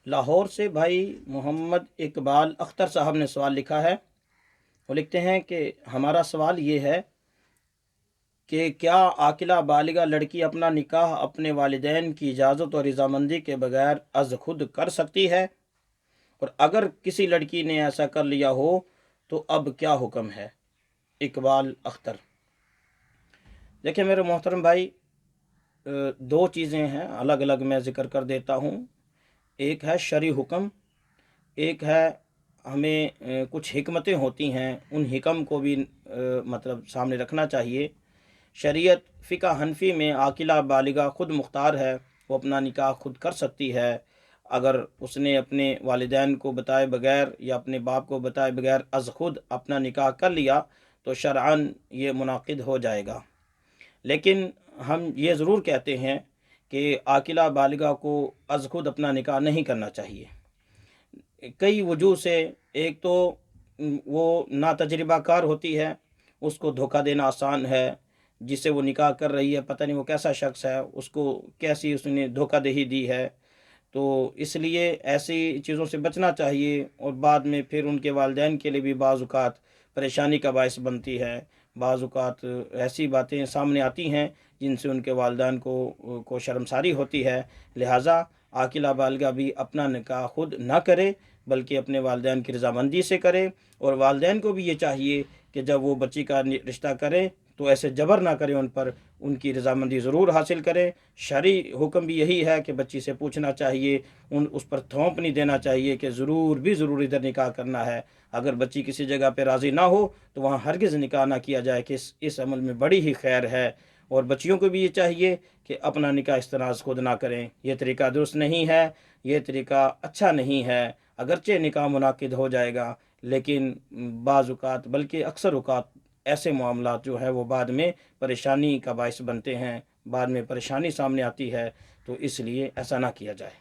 لاہور سے بھائی محمد اقبال اختر صاحب نے سوال لکھا ہے۔ وہ لکھتے ہیں کہ ہمارا سوال یہ ہے کہ کیا عاقلہ بالغہ لڑکی اپنا نکاح اپنے والدین کی اجازت اور رضامندی کے بغیر از خود کر سکتی ہے؟ اور اگر کسی لڑکی نے ایسا کر لیا ہو تو اب کیا حکم ہے؟ اقبال اختر۔ دیکھیں میرے محترم بھائی، دو چیزیں ہیں الگ الگ میں ذکر کر دیتا ہوں۔ ایک ہے شرعی حکم، ایک ہے ہمیں کچھ حکمتیں ہوتی ہیں، ان حکم کو بھی مطلب سامنے رکھنا چاہیے۔ شریعت فقہ حنفی میں عاقلہ بالغہ خود مختار ہے، وہ اپنا نکاح خود کر سکتی ہے۔ اگر اس نے اپنے والدین کو بتائے بغیر یا اپنے باپ کو بتائے بغیر از خود اپنا نکاح کر لیا تو شرعاً یہ منعقد ہو جائے گا۔ لیکن ہم یہ ضرور کہتے ہیں کہ عاقلہ بالغہ کو از خود اپنا نکاح نہیں کرنا چاہیے، کئی وجوہ سے۔ ایک تو وہ ناتجربہ کار ہوتی ہے، اس کو دھوکہ دینا آسان ہے، جس سے وہ نکاح کر رہی ہے پتہ نہیں وہ کیسا شخص ہے، اس کو کیسی اس نے دھوکہ دہی دی ہے۔ تو اس لیے ایسی چیزوں سے بچنا چاہیے، اور بعد میں پھر ان کے والدین کے لیے بھی بعض اوقات پریشانی کا باعث بنتی ہے۔ بعض اوقات ایسی باتیں سامنے آتی ہیں جن سے ان کے والدین کو شرمساری ہوتی ہے۔ لہٰذا عاقلہ بالغہ بھی اپنا نکاح خود نہ کرے بلکہ اپنے والدین کی رضامندی سے کرے، اور والدین کو بھی یہ چاہیے کہ جب وہ بچی کا رشتہ کرے تو ایسے جبر نہ کرے ان پر، ان کی رضامندی ضرور حاصل کرے۔ شرعی حکم بھی یہی ہے کہ بچی سے پوچھنا چاہیے، اس پر تھوپ نہیں دینا چاہیے کہ ضرور ادھر نکاح کرنا ہے۔ اگر بچی کسی جگہ پہ راضی نہ ہو تو وہاں ہرگز نکاح نہ کیا جائے کہ اس عمل میں بڑی ہی خیر ہے۔ اور بچیوں کو بھی یہ چاہیے کہ اپنا نکاح اس طرح خود نہ کریں، یہ طریقہ درست نہیں ہے، یہ طریقہ اچھا نہیں ہے۔ اگرچہ نکاح منعقد ہو جائے گا لیکن بعض اوقات بلکہ اکثر اوقات ایسے معاملات جو ہے وہ بعد میں پریشانی کا باعث بنتے ہیں، بعد میں پریشانی سامنے آتی ہے، تو اس لیے ایسا نہ کیا جائے۔